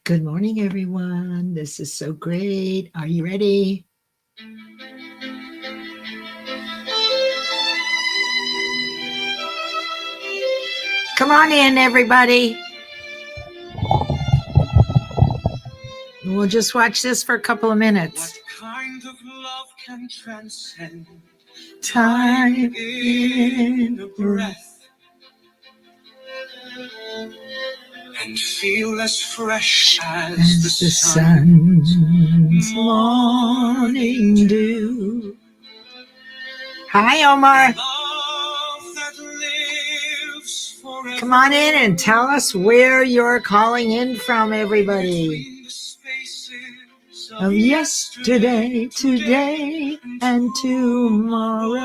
Good morning, everyone. This is so great. Are you ready? Come on in, everybody. We'll just watch this for a couple of minutes. What kind of love can transcend Time in a breath and feel as fresh as as the the sun's morning dew. Hi, Omar. love that lives forever. Come on in and tell us where you're calling in from, everybody. Between the spaces Of yesterday, today, and tomorrow.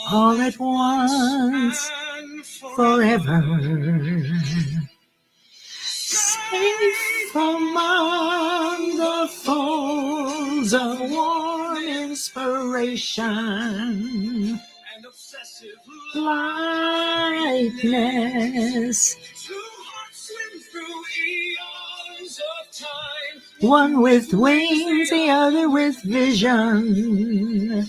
All at once, and forever. Safe among the folds of warm inspiration, and obsessive lightness, two hearts swim through eons of time. one with wings, the other with vision.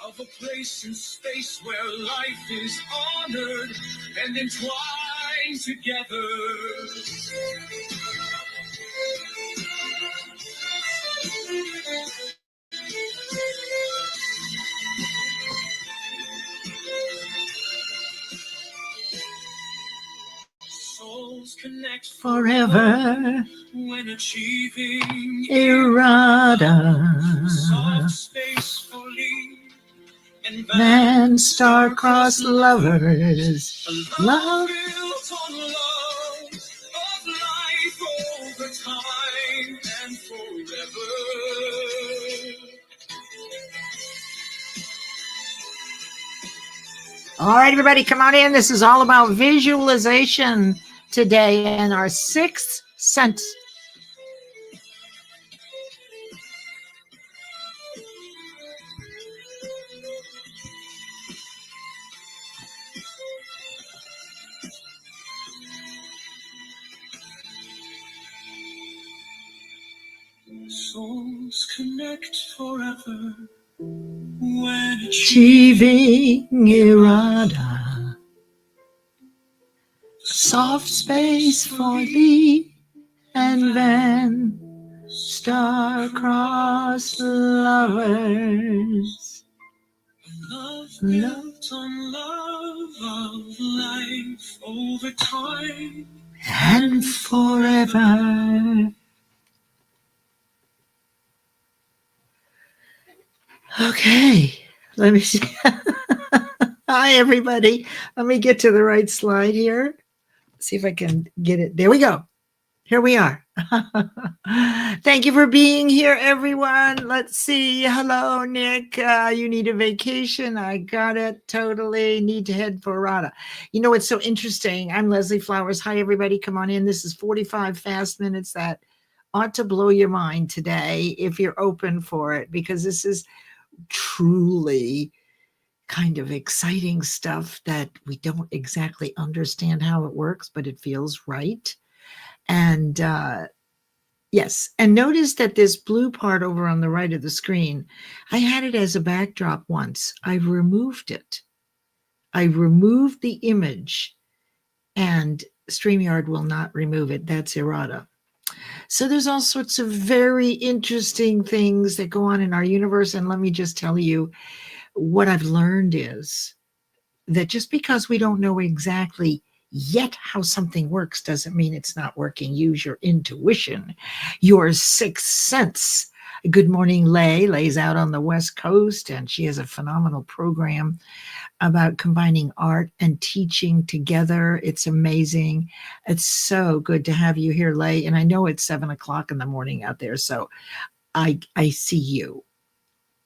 Of a place in space where life is honored and entwined together. Souls connect Forever, when achieving Irada, soft space fully and man, star-crossed lovers, love. built on love of life over time and forever. All right, everybody, come on in. This is all about visualization today and our sixth sense. Souls connect forever when Achieving Irada, soft space for thee and then star-crossed lovers. love built on love of life over time And forever. Okay, let me see. Hi, everybody. Let me get to the right slide here. See if I can get it. There we go. Here we are. Thank you for being here, everyone. Let's see. Hello, Nick. You need a vacation. I got it. Totally need to head for Rada. You know, it's so interesting. I'm Leslie Flowers. Hi, everybody. Come on in. This is 45 fast minutes that ought to blow your mind today if you're open for it, because this is truly kind of exciting stuff that we don't exactly understand how it works, but it feels right. And yes, and notice that this blue part over on the right of the screen, I had it as a backdrop once. I've removed it. I removed the image, and StreamYard will not remove it. That's errata. So there's all sorts of very interesting things that go on in our universe. And let me just tell you, what I've learned is that just because we don't know exactly yet how something works doesn't mean it's not working. Use your intuition, your sixth sense. Good morning, Lay. Lay's out on the West Coast, and she has a phenomenal program about combining art and teaching together. It's amazing. It's so good to have you here, Lay. And I know it's 7:00 in the morning out there, so I see you,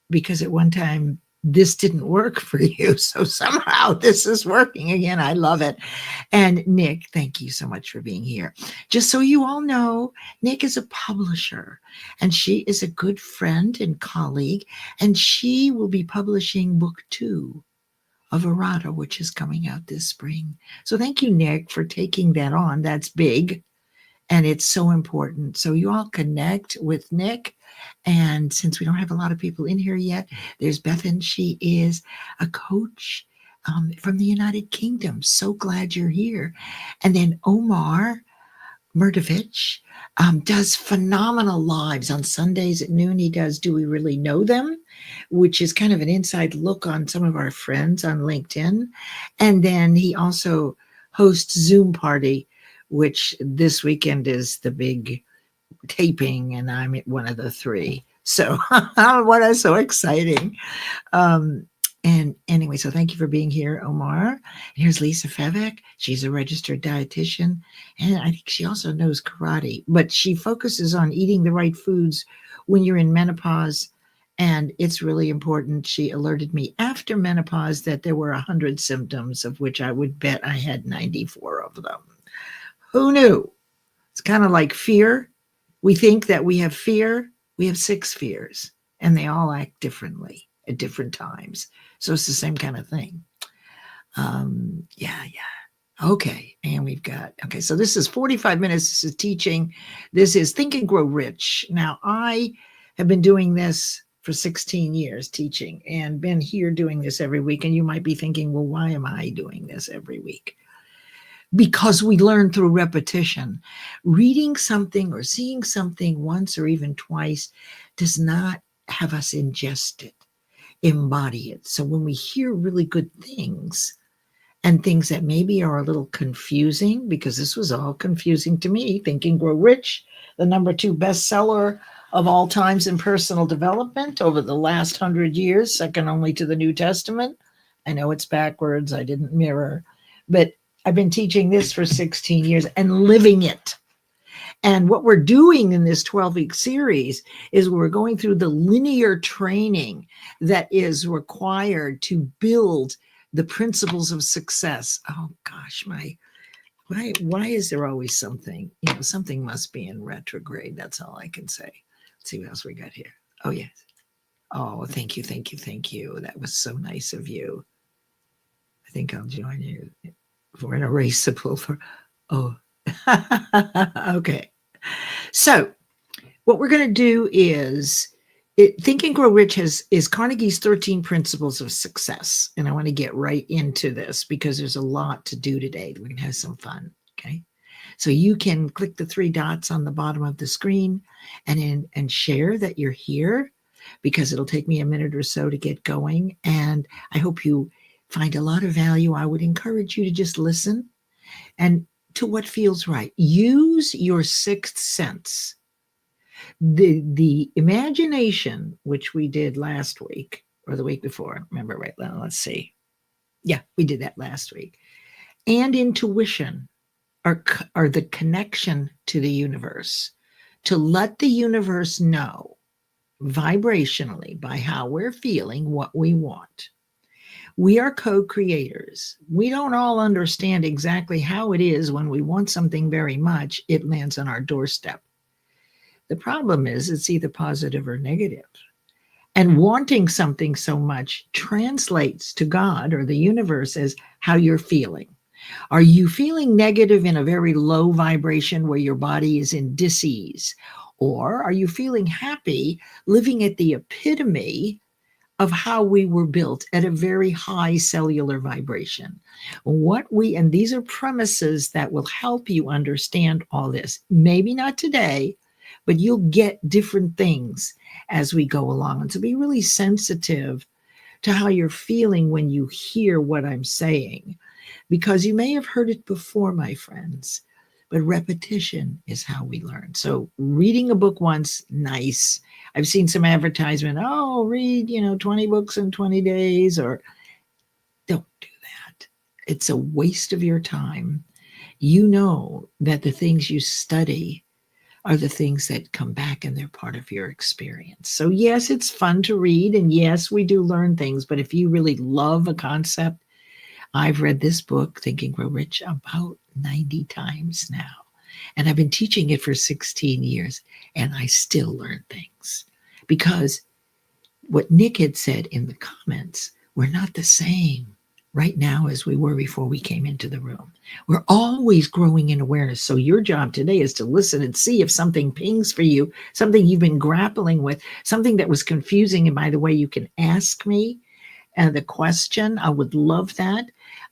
because at one time this didn't work for you. So somehow this is working again. I love it. And Nick, thank you so much for being here. Just so you all know, Nick is a publisher, and she is a good friend and colleague, and she will be publishing book 2 of errata, which is coming out this spring. So thank you, Nick, for taking that on. That's big. And it's so important. So you all connect with Nick. And since we don't have a lot of people in here yet, there's Bethan. She is a coach from the United Kingdom. So glad you're here. And then Omar Murdovich does phenomenal lives on Sundays at noon. He does Do We Really Know Them, which is kind of an inside look on some of our friends on LinkedIn. And then he also hosts Zoom Party, which this weekend is the big taping, and I'm at one of the three. So what is so exciting. And anyway, so thank you for being here, Omar. And here's Lisa Fevek. She's a registered dietitian, and I think she also knows karate, but she focuses on eating the right foods when you're in menopause. And it's really important. She alerted me after menopause that there were 100 symptoms, of which I would bet I had 94 of them. Who knew? It's kind of like fear. We think that we have fear. We have 6 fears, and they all act differently at different times. So it's the same kind of thing. Yeah. Okay. And we've got, okay. So this is 45 minutes. This is teaching. This is Think and Grow Rich. Now, I have been doing this for 16 years, teaching, and been here doing this every week. And you might be thinking, well, why am I doing this every week? Because we learn through repetition. Reading something or seeing something once or even twice does not have us ingest it, embody it. So when we hear really good things and things that maybe are a little confusing, because this was all confusing to me, Think and Grow Rich, the #2 bestseller of all times in personal development over the last 100 years, second only to the New Testament. I know it's backwards. I didn't mirror, but I've been teaching this for 16 years and living it. And what we're doing in this 12-week series is we're going through the linear training that is required to build the principles of success. Oh gosh, why is there always something? Something must be in retrograde. That's all I can say. Let's see what else we got here. Oh, yes. Oh, thank you. That was so nice of you. I think I'll join you. We're in a race to pull for. Oh, okay. So what we're going to do is Think and Grow Rich is Carnegie's 13 principles of success. And I want to get right into this because there's a lot to do today. We're going to have some fun. Okay. So you can click the 3 dots on the bottom of the screen and share that you're here, because it'll take me a minute or so to get going. And I hope you find a lot of value. I would encourage you to just listen and to what feels right. Use your 6th sense. The imagination, which we did last week or the week before, remember right now, let's see. Yeah, we did that last week. And intuition are the connection to the universe, to let the universe know vibrationally by how we're feeling what we want. We are co-creators. We don't all understand exactly how it is when we want something very much, it lands on our doorstep. The problem is it's either positive or negative. And wanting something so much translates to God or the universe as how you're feeling. Are you feeling negative in a very low vibration where your body is in dis-ease? Or are you feeling happy, living at the epitome of how we were built at a very high cellular vibration? And these are premises that will help you understand all this. Maybe not today, but you'll get different things as we go along. And so be really sensitive to how you're feeling when you hear what I'm saying, because you may have heard it before, my friends, but repetition is how we learn. So reading a book once, nice. I've seen some advertisement, read, 20 books in 20 days, or don't do that. It's a waste of your time. You know that the things you study are the things that come back and they're part of your experience. So yes, it's fun to read, and yes, we do learn things, but if you really love a concept, I've read this book, Think and Grow Rich, about 90 times now. And I've been teaching it for 16 years, and I still learn things. Because what Nick had said in the comments, we're not the same. right now as we were before we came into the room. We're always growing in awareness. So your job today is to listen and see if something pings for you, something you've been grappling with, something that was confusing. And by the way, you can ask me the question. I would love that.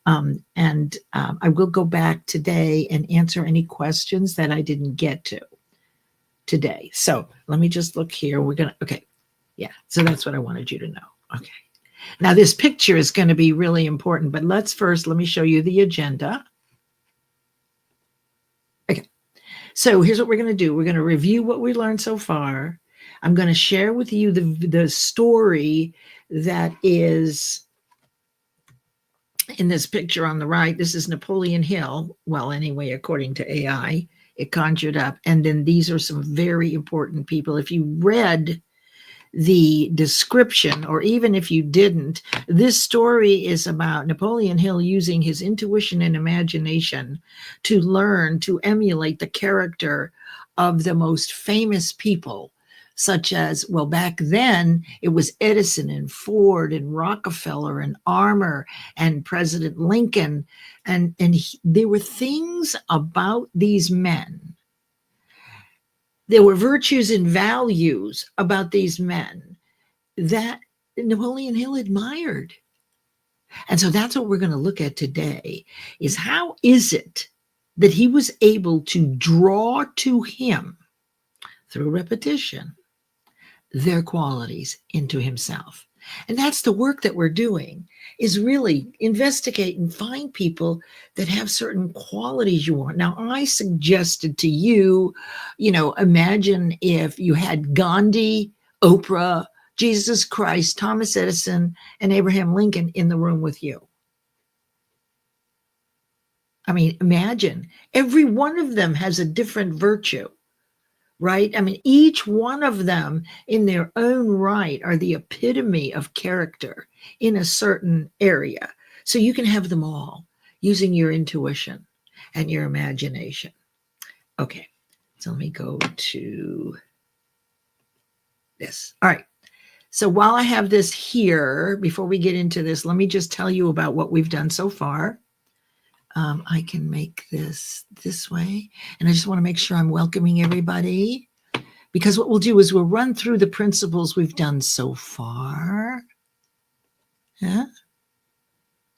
I will go back today and answer any questions that I didn't get to today. So let me just look here. Okay. Yeah. So that's what I wanted you to know. Okay. Now this picture is going to be really important, but let me show you the agenda. Okay. So here's what we're going to do. We're going to review what we learned so far. I'm going to share with you the story that is in this picture on the right. This is Napoleon Hill. Well, anyway, according to AI, it conjured up. And then these are some very important people. If you read the description, or even if you didn't, this story is about Napoleon Hill using his intuition and imagination to learn to emulate the character of the most famous people, such as, well, back then it was Edison and Ford and Rockefeller and Armour and President Lincoln. And there were things about these men. There were virtues and values about these men that Napoleon Hill admired. And so that's what we're going to look at today, is how is it that he was able to draw to him, through repetition, their qualities into himself. And that's the work that we're doing, is really investigate and find people that have certain qualities you want. Now, I suggested to you, imagine if you had Gandhi, Oprah, Jesus Christ, Thomas Edison, and Abraham Lincoln in the room with you. I mean, imagine every one of them has a different virtue. Right? I mean, each one of them in their own right are the epitome of character in a certain area. So you can have them all using your intuition and your imagination. Okay, so let me go to this. All right. So while I have this here, before we get into this, let me just tell you about what we've done so far. I can make this way. And I just want to make sure I'm welcoming everybody, because what we'll do is we'll run through the principles we've done so far. Huh?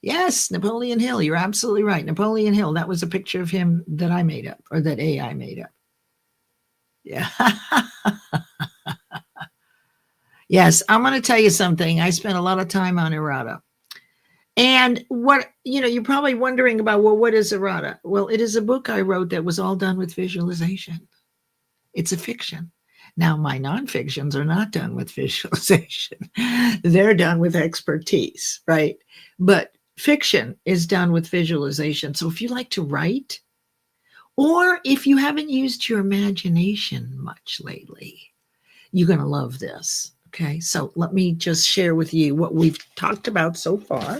Yes, Napoleon Hill. You're absolutely right. Napoleon Hill. That was a picture of him that I made up, or that AI made up. Yeah. Yes, I'm going to tell you something. I spent a lot of time on errata. And what, you're probably wondering about, well, what is errata? Well, it is a book I wrote that was all done with visualization. It's a fiction. Now, my nonfictions are not done with visualization. They're done with expertise, right? But fiction is done with visualization. So if you like to write, or if you haven't used your imagination much lately, you're going to love this. Okay, so let me just share with you what we've talked about so far.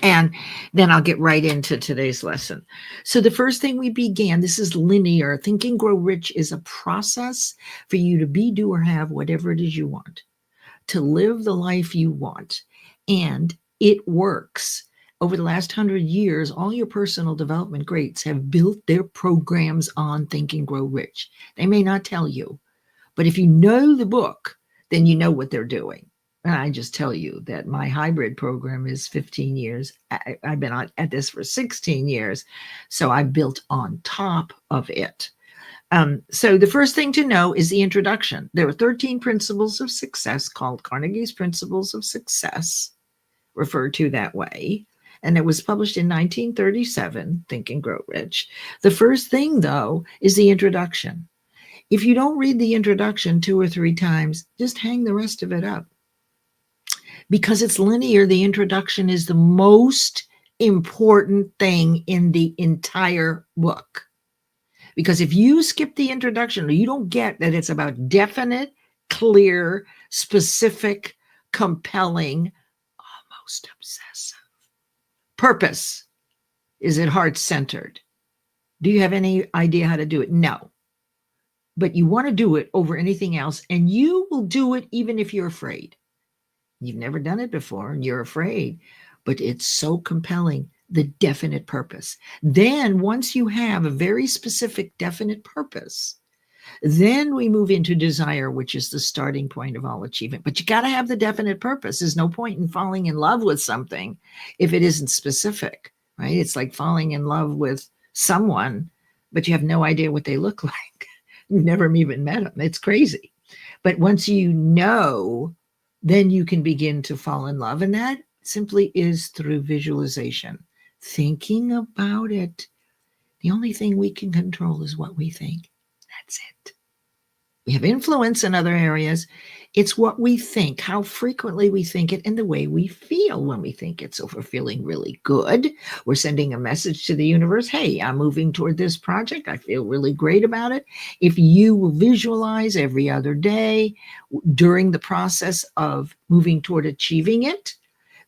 And then I'll get right into today's lesson. So the first thing we began, this is linear. Think and Grow Rich is a process for you to be, do, or have whatever it is you want, to live the life you want. And it works. Over the last 100 years, all your personal development greats have built their programs on Think and Grow Rich. They may not tell you, but if you know the book, then you know what they're doing. And I just tell you that my hybrid program is 15 years. I've been at this for 16 years. So I built on top of it. So the first thing to know is the introduction. There are 13 principles of success called Carnegie's Principles of Success, referred to that way. And it was published in 1937, Think and Grow Rich. The first thing, though, is the introduction. If you don't read the introduction 2 or 3 times, just hang the rest of it up. Because it's linear, the introduction is the most important thing in the entire book. Because if you skip the introduction, or you don't get that it's about definite, clear, specific, compelling, almost obsessive purpose. Is it heart-centered? Do you have any idea how to do it? No. But you want to do it over anything else, and you will do it even if you're afraid. You've never done it before and you're afraid. but it's so compelling, the definite purpose. Then once you have a very specific definite purpose, then we move into desire, which is the starting point of all achievement. But you got to have the definite purpose. There's no point in falling in love with something if it isn't specific, right? It's like falling in love with someone, but you have no idea what they look like. You've never even met them. It's crazy. But once you know, then you can begin to fall in love. And that simply is through visualization, thinking about it. The only thing we can control is what we think. That's it. We have influence in other areas. It's what we think, how frequently we think it, and the way we feel when we think it. So if we're feeling really good, we're sending a message to the universe, hey, I'm moving toward this project. I feel really great about it. If you visualize every other day during the process of moving toward achieving it,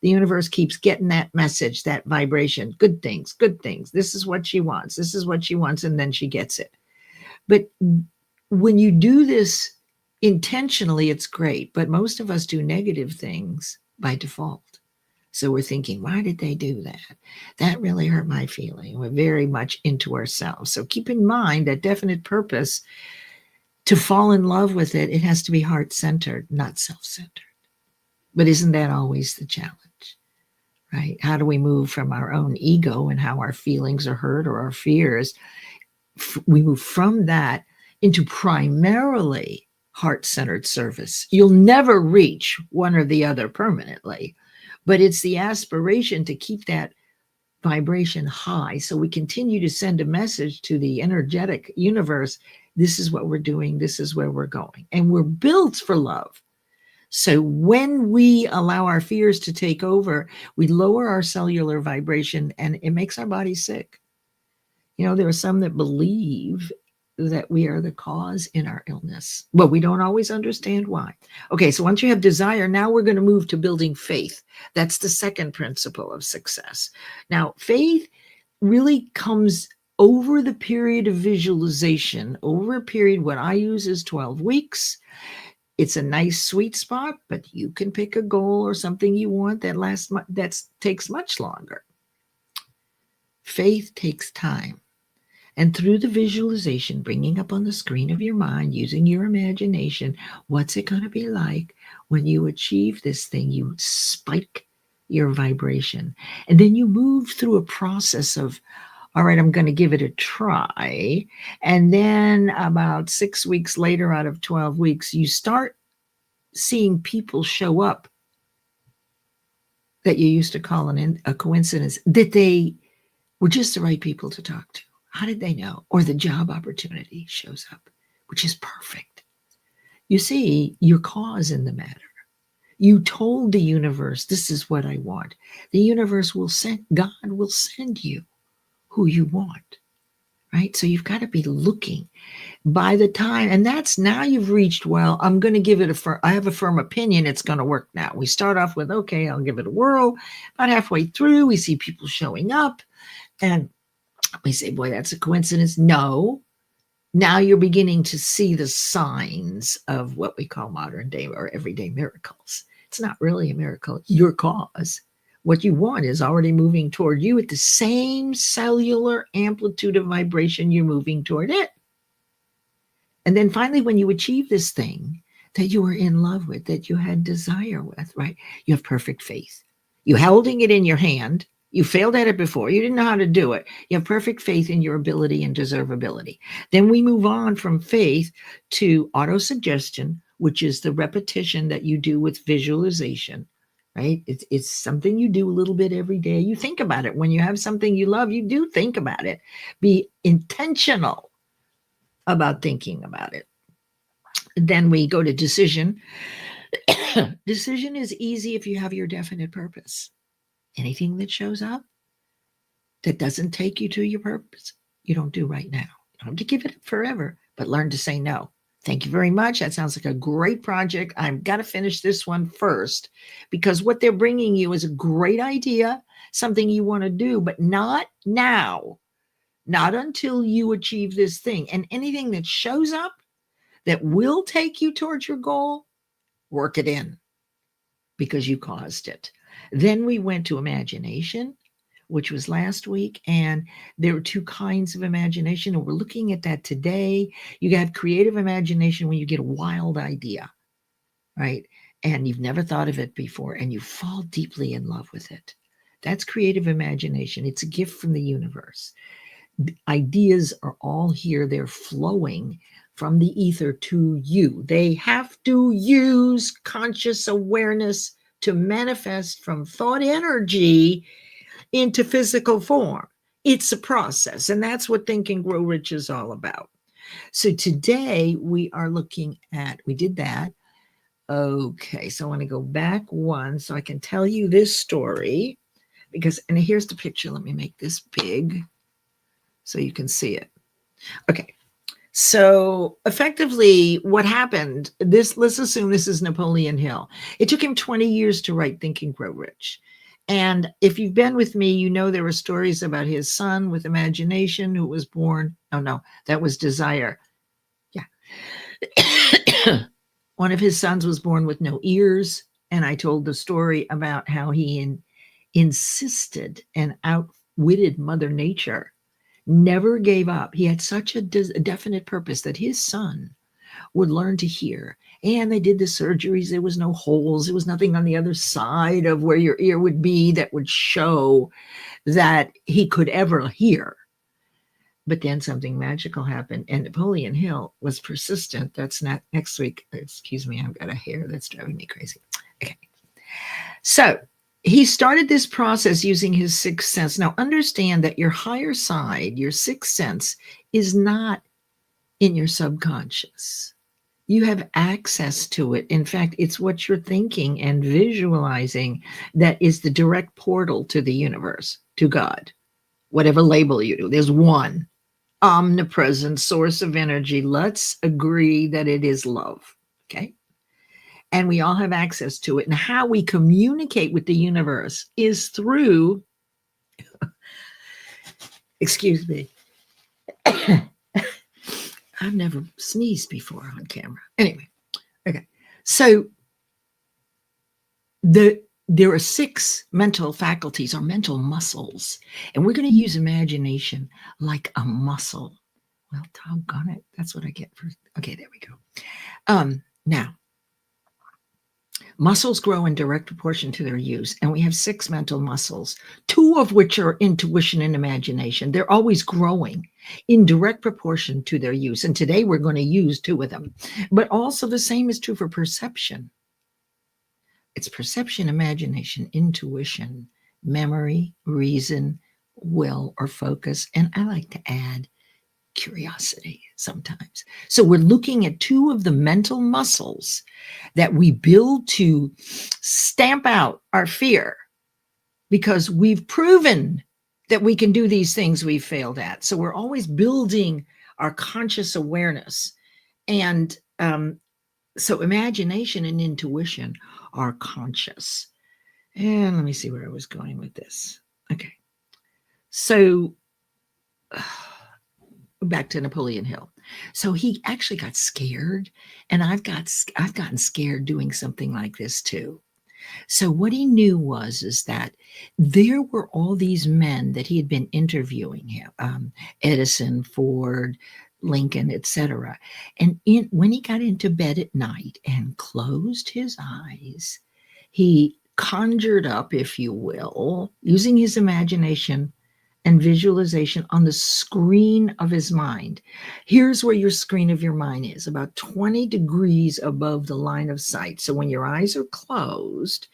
the universe keeps getting that message, that vibration, good things, good things. This is what she wants. This is what she wants. And then she gets it. But when you do this intentionally, it's great. But most of us do negative things by default. So we're thinking, why did they do that? That really hurt my feeling. We're very much into ourselves. So keep in mind that definite purpose, to fall in love with it, it has to be heart-centered, not self-centered. But isn't that always the challenge, right? How do we move from our own ego and how our feelings are hurt or our fears? We move from that into primarily heart-centered service. You'll never reach one or the other permanently, but it's the aspiration to keep that vibration high. So we continue to send a message to the energetic universe. This is what we're doing. This is where we're going. And we're built for love. So when we allow our fears to take over, we lower our cellular vibration and it makes our body sick. You know, there are some that believe that we are the cause in our illness. Well, we don't always understand why. Okay, so once you have desire, now we're going to move to building faith. That's the second principle of success. Now, faith really comes over the period of visualization, over a period what I use is 12 weeks. It's a nice sweet spot, but you can pick a goal or something you want that takes much longer. Faith takes time. And through the visualization, bringing up on the screen of your mind, using your imagination, what's it going to be like when you achieve this thing? You spike your vibration. And then you move through a process of, all right, I'm going to give it a try. And then about 6 weeks later, out of 12 weeks, you start seeing people show up that you used to call a coincidence, that they were just the right people to talk to. How did they know? Or the job opportunity shows up, which is perfect. You see, your cause in the matter. You told the universe, this is what I want. The universe will send, God will send you who you want, right? So you've got to be looking by the time, and that's now you've reached, well, I'm going to give it I have a firm opinion it's going to work now. We start off with, okay, I'll give it a whirl. About halfway through, we see people showing up and we say, boy, that's a coincidence. No. Now you're beginning to see the signs of what we call modern day or everyday miracles. It's not really a miracle. Your cause. What you want is already moving toward you at the same cellular amplitude of vibration you're moving toward it. And then finally, when you achieve this thing that you were in love with, that you had desire with, right? You have perfect faith. You're holding it in your hand. You failed at it before. You didn't know how to do it. You have perfect faith in your ability and deservability. Then we move on from faith to autosuggestion, which is the repetition that you do with visualization, right? It's something you do a little bit every day. You think about it. When you have something you love, you do think about it. Be intentional about thinking about it. Then we go to decision. Decision is easy if you have your definite purpose. Anything that shows up that doesn't take you to your purpose, you don't do right now. You don't have to give it up forever, but learn to say no. Thank you very much. That sounds like a great project. I've got to finish this one first, because what they're bringing you is a great idea, something you want to do, but not now, not until you achieve this thing. And anything that shows up that will take you towards your goal, work it in because you caused it. Then we went to imagination, which was last week. And there were two kinds of imagination. And we're looking at that today. You have creative imagination when you get a wild idea, right? And you've never thought of it before, and you fall deeply in love with it. That's creative imagination. It's a gift from the universe. Ideas are all here. They're flowing from the ether to you. They have to use conscious awareness to manifest from thought energy into physical form. It's a process, and that's what Think and Grow Rich is all about. So today we are looking at, we did that. Okay, so I want to go back one so I can tell you this story because, and here's the picture. Let me make this big so you can see it. Okay, so effectively what happened, this, let's assume this is Napoleon Hill. It took him 20 years to write Think and Grow Rich. And if you've been with me, you know there were stories about his son with imagination who was born. Oh, no, that was desire. Yeah. One of his sons was born with no ears. And I told the story about how he insisted and outwitted Mother Nature, never gave up. He had such a definite purpose that his son would learn to hear. And they did the surgeries. There was no holes. There was nothing on the other side of where your ear would be that would show that he could ever hear. But then something magical happened, and Napoleon Hill was persistent. That's not next week. Excuse me, I've got a hair that's driving me crazy. Okay. So he started this process using his sixth sense. Now understand that your higher side, your sixth sense, is not in your subconscious. You have access to it. In fact, it's what you're thinking and visualizing that is the direct portal to the universe, to God, whatever label you do. There's one omnipresent source of energy. Let's agree that it is love. Okay. And we all have access to it. And how we communicate with the universe is through, excuse me, I've never sneezed before on camera. Anyway, okay. So there are 6 mental faculties or mental muscles, and we're going to use imagination like a muscle. Well, doggone it. That's what I get for, okay, there we go. Now, muscles grow in direct proportion to their use, and we have 6 mental muscles, 2 of which are intuition and imagination. They're always growing in direct proportion to their use, and today we're going to use 2 of them. But also the same is true for perception. It's perception, imagination, intuition, memory, reason, will, or focus, and I like to add curiosity sometimes. So we're looking at 2 of the mental muscles that we build to stamp out our fear, because we've proven that we can do these things we've failed at. So we're always building our conscious awareness. And so imagination and intuition are conscious. And let me see where I was going with this. Okay. So back to Napoleon Hill. So he actually got scared, and I've gotten scared doing something like this too. So what he knew is that there were all these men that he had been interviewing him, Edison, Ford, Lincoln, etc. And when he got into bed at night and closed his eyes, he conjured up, if you will, using his imagination and visualization on the screen of his mind. Here's where your screen of your mind is, about 20 degrees above the line of sight. So when your eyes are closed,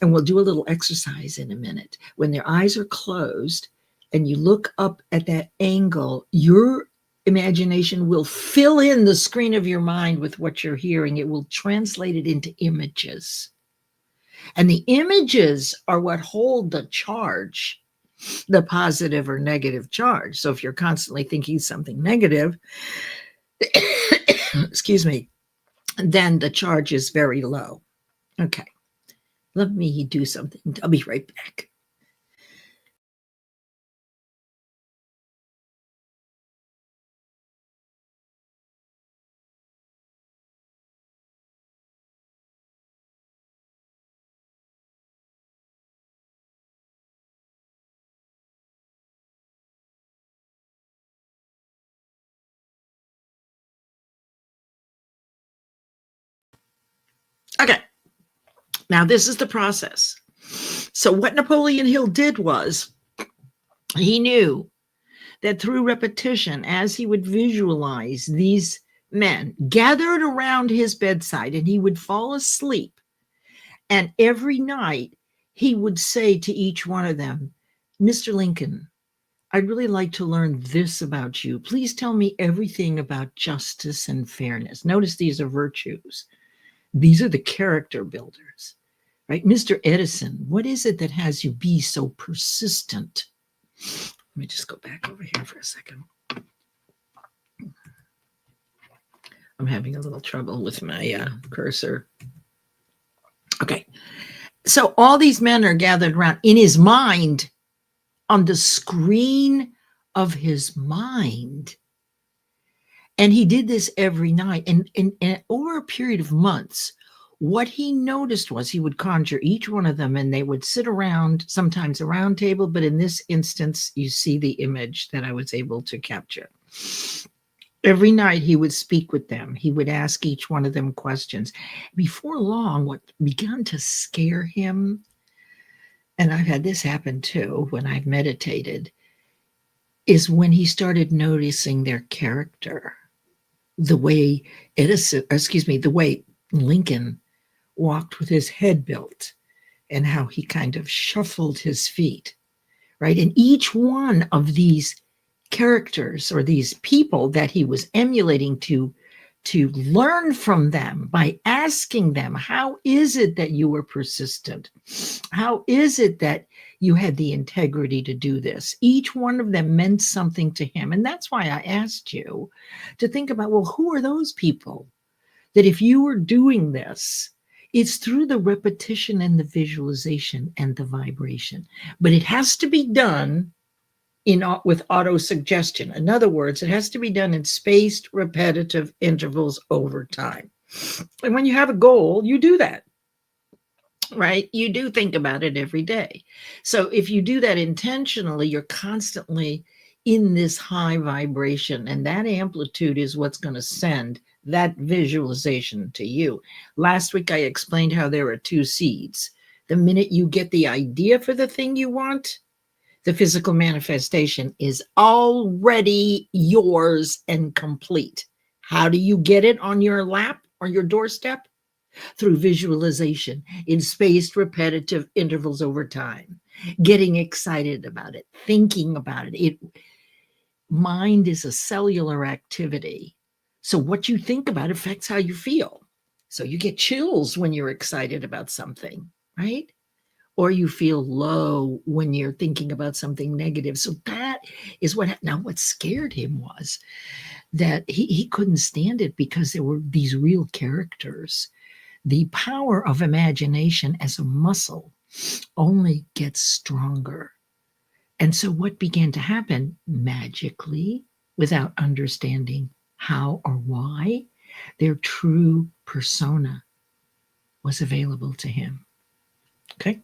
and we'll do a little exercise in a minute, when their eyes are closed and you look up at that angle, your imagination will fill in the screen of your mind with what you're hearing. It will translate it into images. And the images are what hold the charge, the positive or negative charge. So if you're constantly thinking something negative, excuse me, then the charge is very low. Okay, let me do something. I'll be right back. Now, this is the process. So what Napoleon Hill did was he knew that through repetition, as he would visualize these men gathered around his bedside and he would fall asleep, and every night he would say to each one of them, Mr. Lincoln, I'd really like to learn this about you. Please tell me everything about justice and fairness. Notice these are virtues. These are the character builders, right? Mr. Edison, what is it that has you be so persistent? Let me just go back over here for a second. I'm having a little trouble with my cursor. Okay. So all these men are gathered around in his mind, on the screen of his mind. And he did this every night. And over a period of months, what he noticed was he would conjure each one of them and they would sit around, sometimes a round table, but in this instance, you see the image that I was able to capture. Every night he would speak with them. He would ask each one of them questions. Before long, what began to scare him, and I've had this happen too when I've meditated, is when he started noticing their character. The way the way Lincoln walked with his head built and how he kind of shuffled his feet, right? And each one of these characters or these people that he was emulating to learn from them by asking them, how is it that you were persistent? How is it that you had the integrity to do this? Each one of them meant something to him. And that's why I asked you to think about, well, who are those people that if you were doing this, it's through the repetition and the visualization and the vibration. But it has to be done with auto-suggestion. In other words, it has to be done in spaced, repetitive intervals over time. And when you have a goal, you do that, right? You do think about it every day. So if you do that intentionally, you're constantly in this high vibration, and that amplitude is what's going to send that visualization to you. Last week, I explained how there are two seeds. The minute you get the idea for the thing you want, the physical manifestation is already yours and complete. How do you get it on your lap or your doorstep? Through visualization in spaced, repetitive intervals over time, getting excited about it, thinking about it. Mind is a cellular activity. So what you think about affects how you feel. So you get chills when you're excited about something, right? Or you feel low when you're thinking about something negative. So that is what scared him was that he couldn't stand it because there were these real characters. The power of imagination as a muscle only gets stronger. And so what began to happen magically, without understanding how or why, their true persona was available to him. Okay?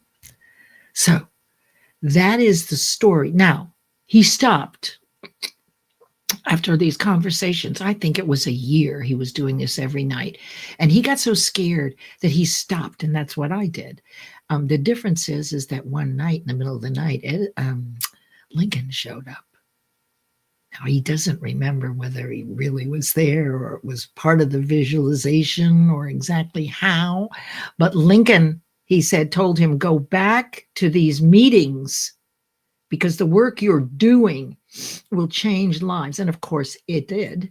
So that is the story. Now, he stopped after these conversations. I think it was a year he was doing this every night. And he got so scared that he stopped, and that's what I did. The difference is that one night in the middle of the night, Lincoln showed up. Now, he doesn't remember whether he really was there or it was part of the visualization or exactly how, but Lincoln, he said, told him, go back to these meetings because the work you're doing will change lives. And of course it did.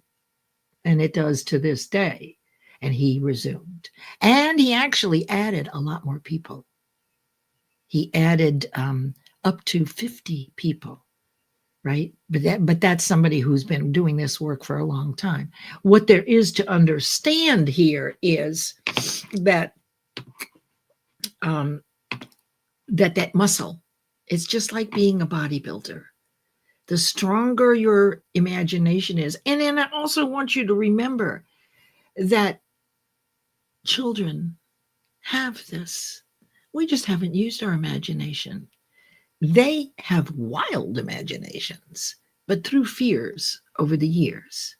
And it does to this day. And he resumed. And he actually added a lot more people. He added up to 50 people, right? But that's somebody who's been doing this work for a long time. What there is to understand here is that that muscle, it's just like being a bodybuilder. The stronger your imagination is. And then I also want you to remember that children have this. We just haven't used our imagination. They have wild imaginations, but through fears over the years,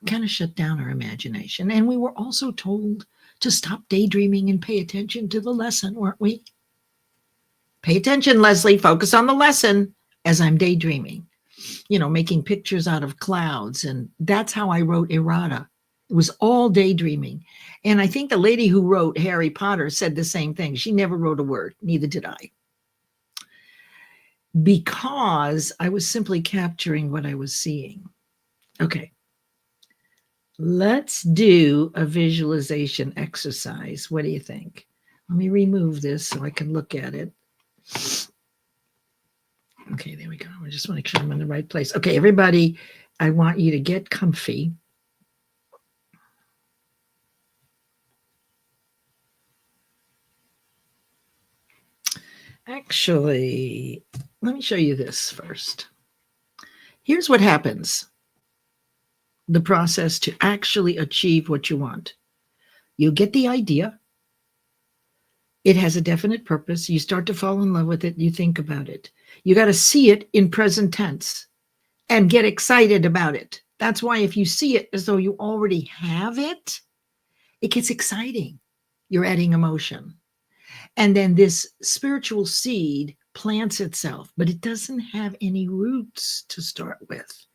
we kind of shut down our imagination. And we were also told to stop daydreaming and pay attention to the lesson, weren't we? Pay attention, Leslie. Focus on the lesson as I'm daydreaming, making pictures out of clouds. And that's how I wrote errata. It was all daydreaming. And I think the lady who wrote Harry Potter said the same thing. She never wrote a word. Neither did I. Because I was simply capturing what I was seeing. Okay. Let's do a visualization exercise. What do you think? Let me remove this so I can look at it. Okay, there we go. I just want to make sure I'm in the right place. Okay, everybody, I want you to get comfy. Actually, let me show you this first. Here's what happens. The process to actually achieve what you want. You get the idea. It has a definite purpose. You start to fall in love with it. You think about it. You got to see it in present tense and get excited about it. That's why if you see it as though you already have it, it gets exciting. You're adding emotion. And then this spiritual seed plants itself, but it doesn't have any roots to start with.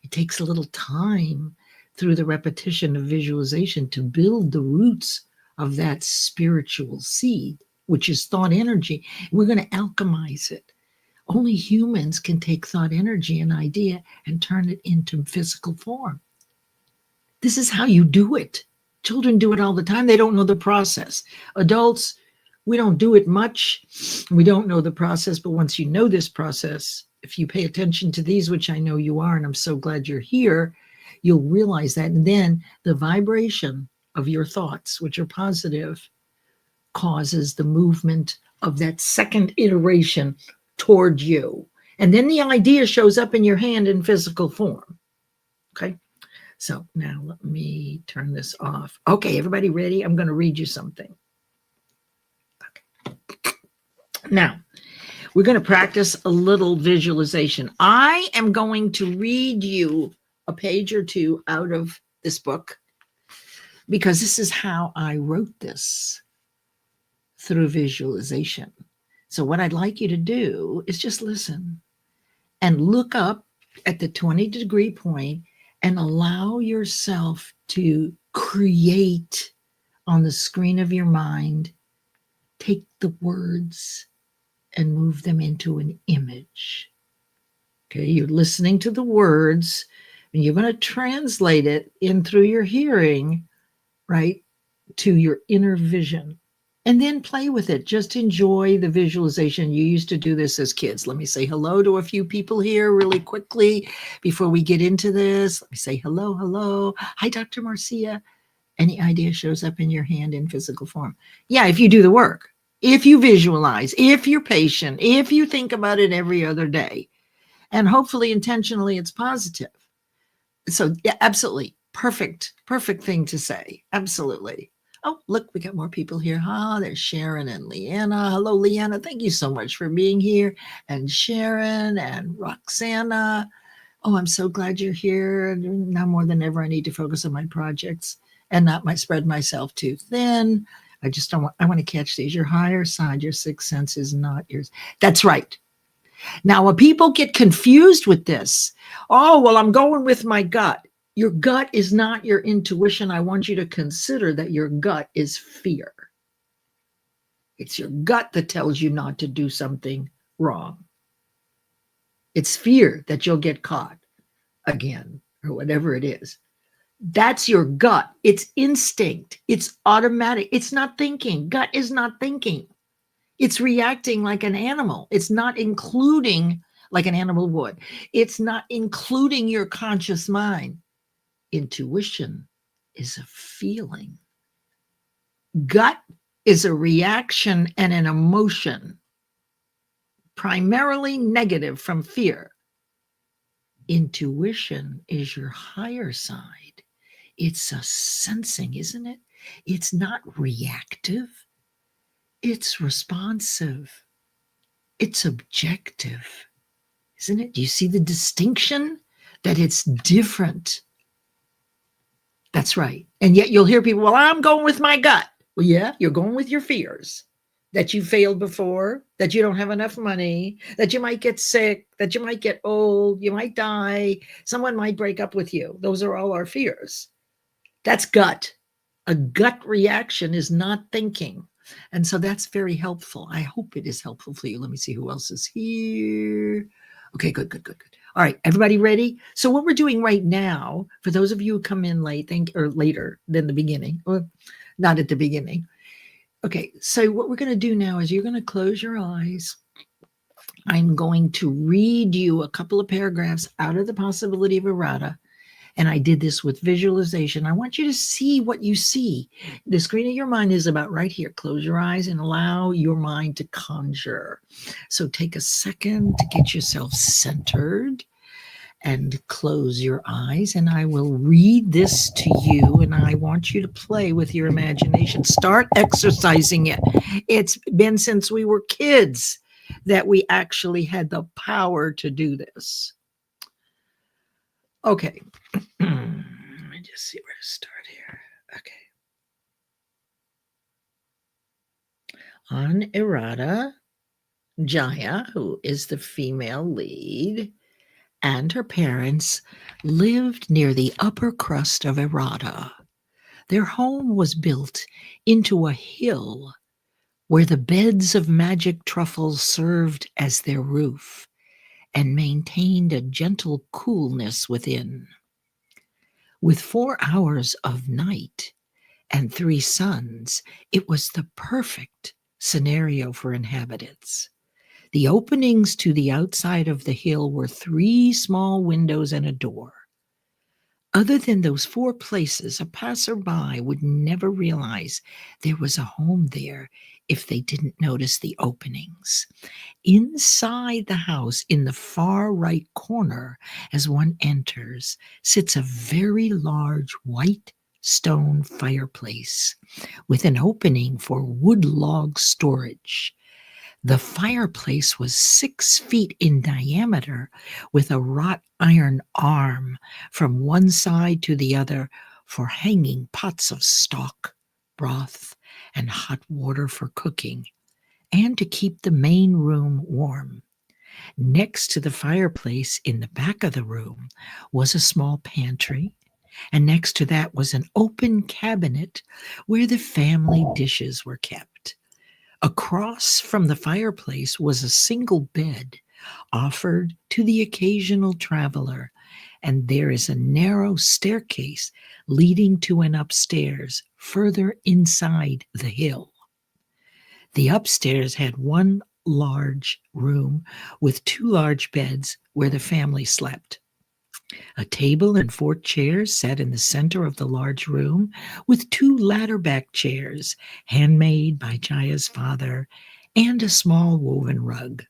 It takes a little time through the repetition of visualization to build the roots of that spiritual seed, which is thought energy. We're going to alchemize it. Only humans can take thought energy and idea and turn it into physical form. This is how you do it. Children do it all the time. They don't know the process. Adults, we don't do it much. We don't know the process, but once you know this process, if you pay attention to these, which I know you are, and I'm so glad you're here, you'll realize that. And then the vibration of your thoughts, which are positive, causes the movement of that second iteration toward you. And then the idea shows up in your hand in physical form. Okay. So now let me turn this off. Okay, everybody ready? I'm going to read you something. Okay. Now, we're going to practice a little visualization. I am going to read you a page or two out of this book because this is how I wrote this through visualization. So what I'd like you to do is just listen and look up at the 20-degree point and allow yourself to create on the screen of your mind. Take the words and move them into an image. Okay, you're listening to the words and you're going to translate it in through your hearing, right, to your inner vision. And then play with it. Just enjoy the visualization. You used to do this as kids. Let me say hello to a few people here really quickly before we get into this. Let me say hello, hello. Hi, Dr. Marcia. Any idea shows up in your hand in physical form. Yeah, if you do the work, if you visualize, if you're patient, if you think about it every other day, and hopefully intentionally it's positive. So yeah, absolutely. Perfect thing to say. Absolutely. Oh, look, we got more people here. There's Sharon and Leanna. Hello, Leanna. Thank you so much for being here. And Sharon and Roxana. Oh, I'm so glad you're here. Now more than ever, I need to focus on my projects and not spread myself too thin. I just don't want, I want to catch these. Your higher side, your sixth sense is not yours. That's right. Now, when people get confused with this, oh, well, I'm going with my gut. Your gut is not your intuition. I want you to consider that your gut is fear. It's your gut that tells you not to do something wrong. It's fear that you'll get caught again or whatever it is. That's your gut. It's instinct. It's automatic. It's not thinking. Gut is not thinking. It's reacting like an animal. It's not including like an animal would. It's not including your conscious mind. Intuition is a feeling. Gut is a reaction and an emotion, primarily negative from fear. Intuition is your higher side. It's a sensing, isn't it? It's not reactive. It's responsive. It's objective, isn't it? Do you see the distinction? That it's different. That's right. And yet you'll hear people, well, I'm going with my gut. Well, yeah, you're going with your fears that you failed before, that you don't have enough money, that you might get sick, that you might get old, you might die, someone might break up with you. Those are all our fears. That's gut. A gut reaction is not thinking. And so that's very helpful. I hope it is helpful for you. Let me see who else is here. Okay, good, good, good, good. All right, everybody ready? So what we're doing right now, for those of you who come in late, or later than the beginning, or not at the beginning. Okay, so what we're going to do now is you're going to close your eyes. I'm going to read you a couple of paragraphs out of The Possibility of Errata. And I did this with visualization. I want you to see what you see. The screen of your mind is about right here. Close your eyes and allow your mind to conjure. So take a second to get yourself centered and close your eyes. And I will read this to you. And I want you to play with your imagination. Start exercising it. It's been since we were kids that we actually had the power to do this. Okay. Let me just see where to start here. Okay. On Errata, Jaya, who is the female lead, and her parents lived near the upper crust of Errata. Their home was built into a hill where the beds of magic truffles served as their roof and maintained a gentle coolness within. With 4 hours of night and 3 suns, it was the perfect scenario for inhabitants. The openings to the outside of the hill were 3 small windows and a door. Other than those 4 places, a passerby would never realize there was a home there if they didn't notice the openings. Inside the house, in the far right corner, as one enters, sits a very large white stone fireplace with an opening for wood log storage. The fireplace was 6 feet in diameter with a wrought iron arm from one side to the other for hanging pots of stock, broth, and hot water for cooking, and to keep the main room warm. Next to the fireplace in the back of the room was a small pantry, and next to that was an open cabinet where the family dishes were kept. Across from the fireplace was a single bed offered to the occasional traveler, and there is a narrow staircase leading to an upstairs further inside the hill. The upstairs had one large room with 2 large beds where the family slept. A table and 4 chairs sat in the center of the large room with 2 ladder-back chairs, handmade by Jaya's father, and a small woven rug.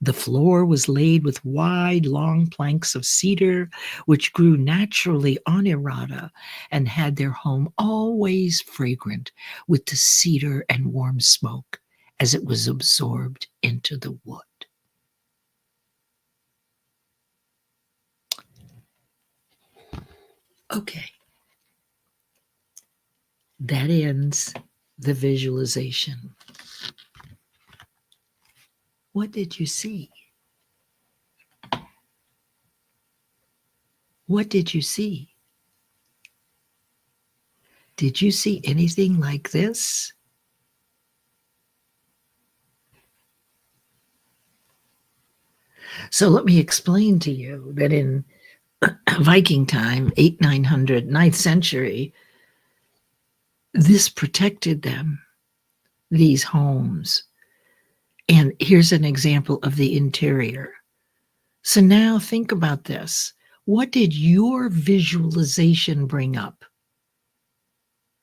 The floor was laid with wide, long planks of cedar, which grew naturally on Errata and had their home always fragrant with the cedar and warm smoke as it was absorbed into the wood. Okay. That ends the visualization. What did you see? What did you see? Did you see anything like this? So let me explain to you that in Viking time, 900, 9th century, this protected them, these homes. And here's an example of the interior. So now think about this. What did your visualization bring up?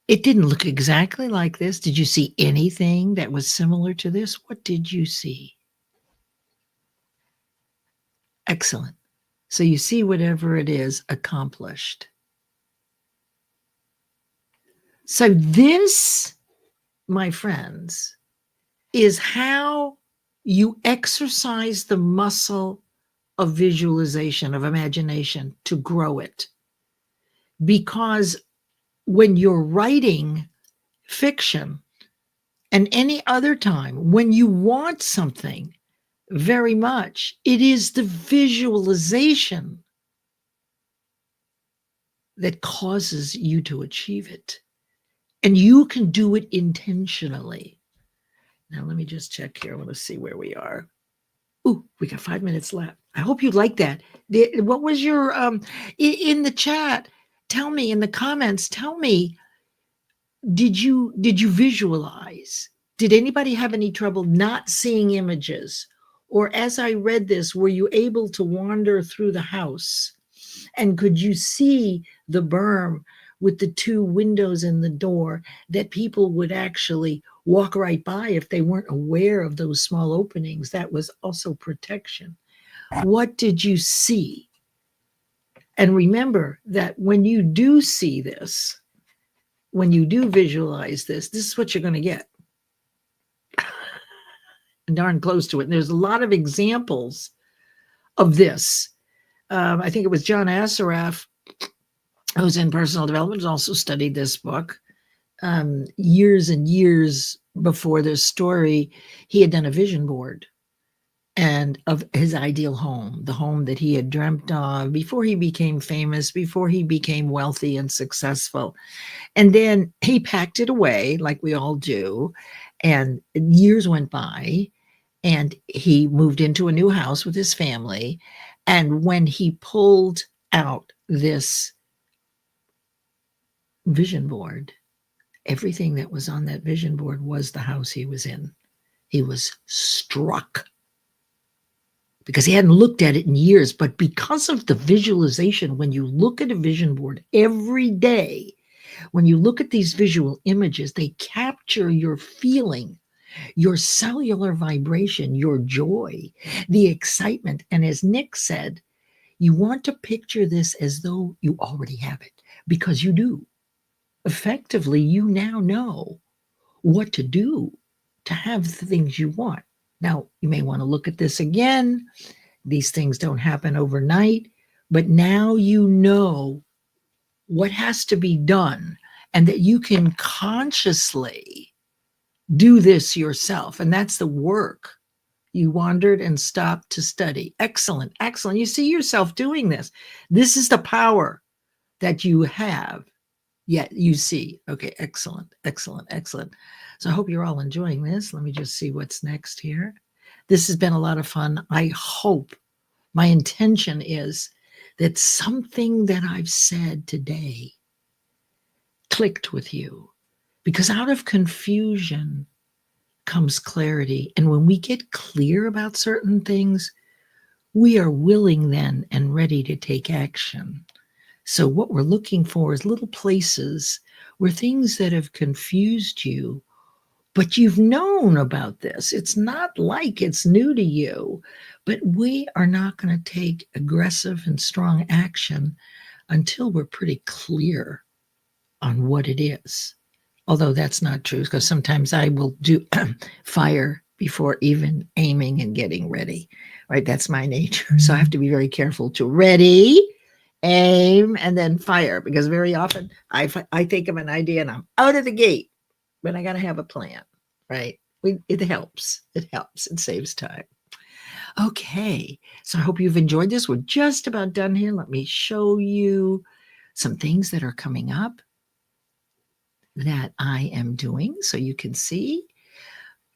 It didn't look exactly like this. Did you see anything that was similar to this? What did you see? Excellent. So you see whatever it is accomplished. So this, my friends, is how you exercise the muscle of visualization, of imagination, to grow it. Because when you're writing fiction, and any other time when you want something very much, it is the visualization that causes you to achieve it. And you can do it intentionally. Now, let me just check here. I want to see where we are. Ooh, we got 5 minutes left. I hope you like that. What was your, in the chat, tell me, in the comments, tell me, did you visualize? Did anybody have any trouble not seeing images? Or as I read this, were you able to wander through the house? And could you see the berm with the 2 windows in the door that people would actually walk right by if they weren't aware of those small openings? That was also protection. What did you see? And remember that when you do see this, when you do visualize this, this is what you're going to get. Darn close to it. And there's a lot of examples of this. I think it was John Assaraf, who's in personal development, also studied this book. Years and years before this story, he had done a vision board and of his ideal home, the home that he had dreamt of before he became famous, before he became wealthy and successful. And then he packed it away like we all do. And years went by and he moved into a new house with his family. And when he pulled out this vision board, everything that was on that vision board was the house he was in. He was struck because he hadn't looked at it in years. But because of the visualization, when you look at a vision board every day, when you look at these visual images, they capture your feeling, your cellular vibration, your joy, the excitement. And as Nick said, you want to picture this as though you already have it, because you do. Effectively, you now know what to do to have the things you want. Now, you may want to look at this again. These things don't happen overnight, but now you know what has to be done and that you can consciously do this yourself. And that's the work. You wandered and stopped to study. Excellent, excellent. You see yourself doing this. This is the power that you have. Yet you see. Okay, excellent, excellent, excellent. So I hope you're all enjoying this. Let me just see what's next here. This has been a lot of fun. I hope, my intention is that something that I've said today clicked with you, because out of confusion comes clarity. And when we get clear about certain things, we are willing then and ready to take action. So what we're looking for is little places where things that have confused you, but you've known about this. It's not like it's new to you, but we are not going to take aggressive and strong action until we're pretty clear on what it is. Although that's not true, because sometimes I will do fire before even aiming and getting ready, right? That's my nature. So I have to be very careful to ready, aim, and then fire, because very often I think of an idea and I'm out of the gate, but I got to have a plan, right? It helps. It helps. It saves time. Okay, so I hope you've enjoyed this. We're just about done here. Let me show you some things that are coming up that I am doing so you can see.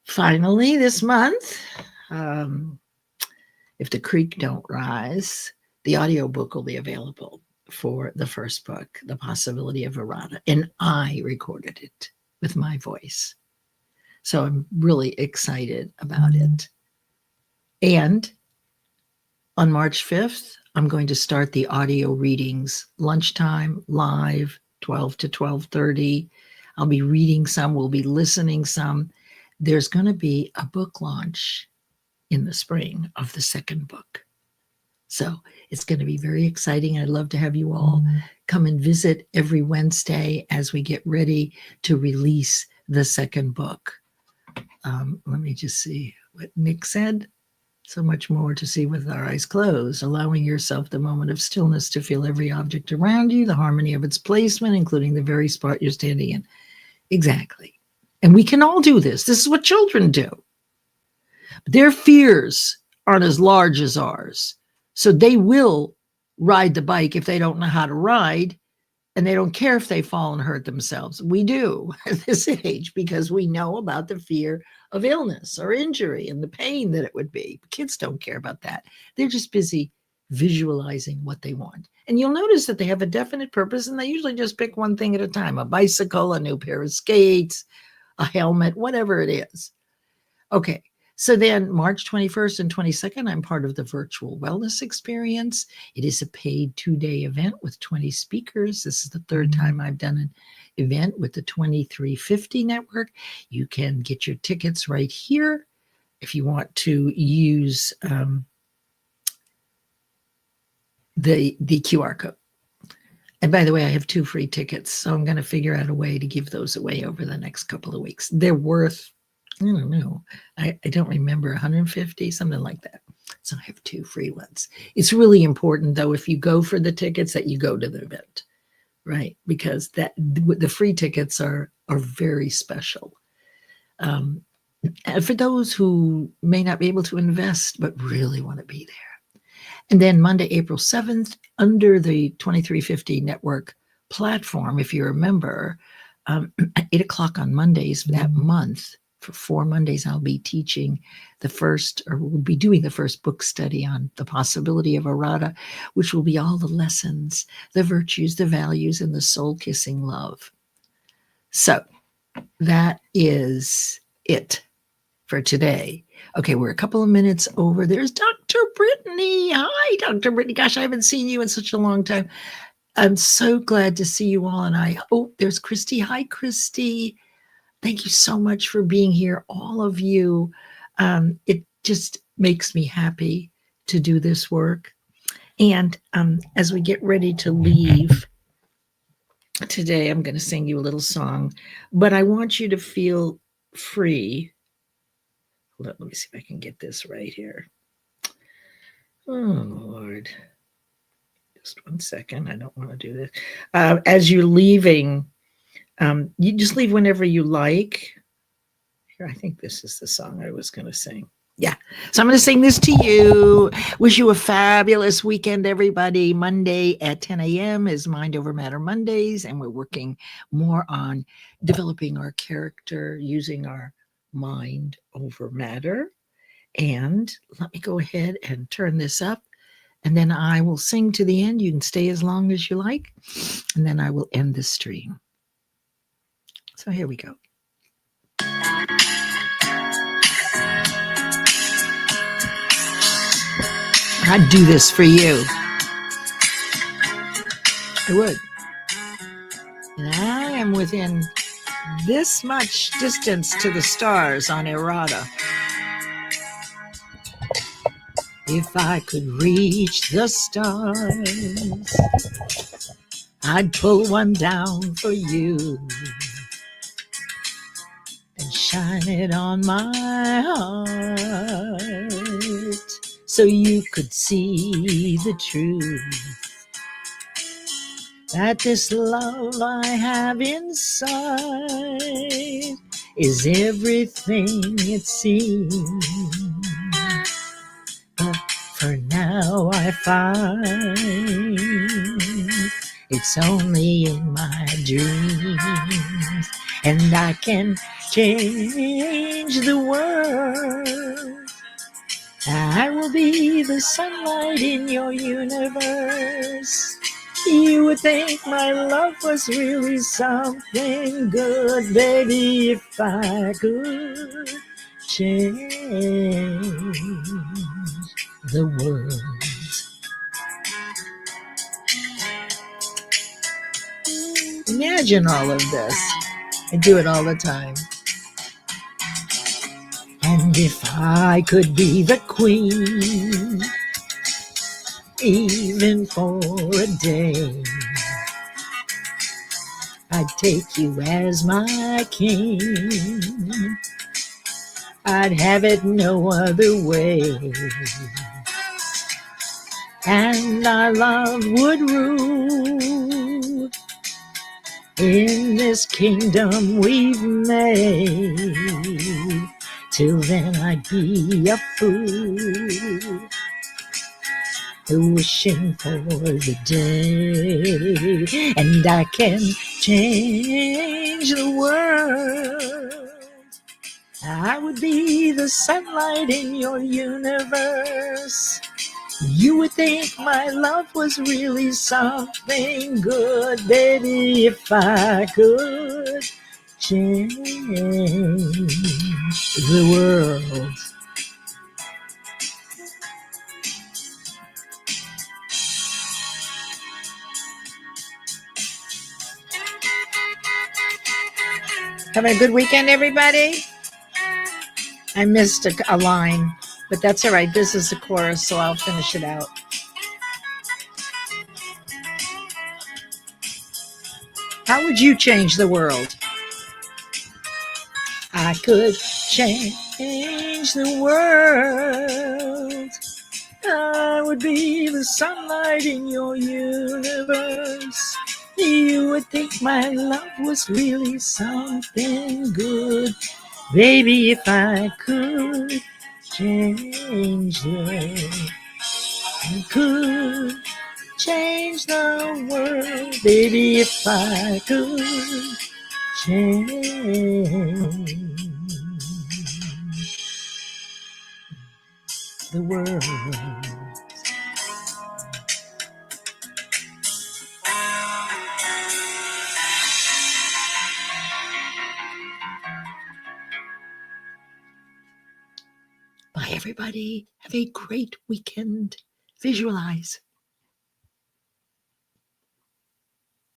Finally, this month, If the Creek Don't Rise, the audiobook will be available for the first book, The Possibility of Errata, and I recorded it with my voice. So I'm really excited about it. And on March 5th, I'm going to start the audio readings, lunchtime, live, 12 to 12:30. I'll be reading some, we'll be listening some. There's going to be a book launch in the spring of the second book. So it's going to be very exciting. I'd love to have you all come and visit every Wednesday as we get ready to release the second book. Let me just see what Nick said. So much more to see with our eyes closed, allowing yourself the moment of stillness to feel every object around you, the harmony of its placement, including the very spot you're standing in. Exactly. And we can all do this. This is what children do. Their fears aren't as large as ours. So they will ride the bike if they don't know how to ride, and they don't care if they fall and hurt themselves. We do at this age because we know about the fear of illness or injury and the pain that it would be. Kids don't care about that. They're just busy visualizing what they want. And you'll notice that they have a definite purpose, and they usually just pick one thing at a time: a bicycle, a new pair of skates, a helmet, whatever it is. Okay. So then March 21st and 22nd, I'm part of the virtual wellness experience. It is a paid 2-day event with 20 speakers. This is the third time I've done an event with the 2350 network. You can get your tickets right here if you want to use the QR code. And by the way, I have 2 free tickets, so I'm going to figure out a way to give those away over the next couple of weeks. They're worth, I don't know, I don't remember, 150, something like that. So I have 2 free ones. It's really important, though, if you go for the tickets, that you go to the event, right? Because the free tickets are very special. And for those who may not be able to invest but really want to be there. And then Monday, April 7th, under the 2350 network platform, if you remember, at 8 o'clock on Mondays that month, for 4 Mondays, I'll be teaching we'll be doing the first book study on the possibility of erotica, which will be all the lessons, the virtues, the values, and the soul-kissing love. So that is it for today. Okay, we're a couple of minutes over. There's Dr. Brittany. Hi, Dr. Brittany. Gosh, I haven't seen you in such a long time. I'm so glad to see you all. And there's Christy. Hi, Christy. Thank you so much for being here, all of you. It just makes me happy to do this work. And as we get ready to leave today, I'm going to sing you a little song, but I want you to feel free. Let me see if I can get this right here. Oh, Lord. Just one second. I don't want to do this. As you're leaving, you just leave whenever you like. Here, I think this is the song I was going to sing. Yeah. So I'm going to sing this to you. Wish you a fabulous weekend, everybody. Monday at 10 a.m. is Mind Over Matter Mondays, and we're working more on developing our character using our mind over matter. And let me go ahead and turn this up, and then I will sing to the end. You can stay as long as you like, and then I will end the stream. So here we go. I'd do this for you. I would. And I am within this much distance to the stars on erotica. If I could reach the stars, I'd pull one down for you and shine it on my heart so you could see the truth. That this love I have inside is everything it seems. But for now I find it's only in my dreams, and I can change the world. I will be the sunlight in your universe. You would think my love was really something good, baby, if I could change the world. Imagine all of this. I do it all the time. And if I could be the queen, even for a day, I'd take you as my king. I'd have it no other way. And our love would rule in this kingdom we've made. Till then I'd be a fool, wishing for the day, and I can change the world. I would be the sunlight in your universe. You would think my love was really something good, baby, if I could change the world. Having a good weekend, everybody? I missed a line, but that's all right. This is the chorus, so I'll finish it out. How would you change the world? I could change the world. I would be the sunlight in your universe. You would think my love was really something good. Baby, if I could change the world, I could change the world. Baby, if I could change the world. Bye, everybody. Have a great weekend. Visualize.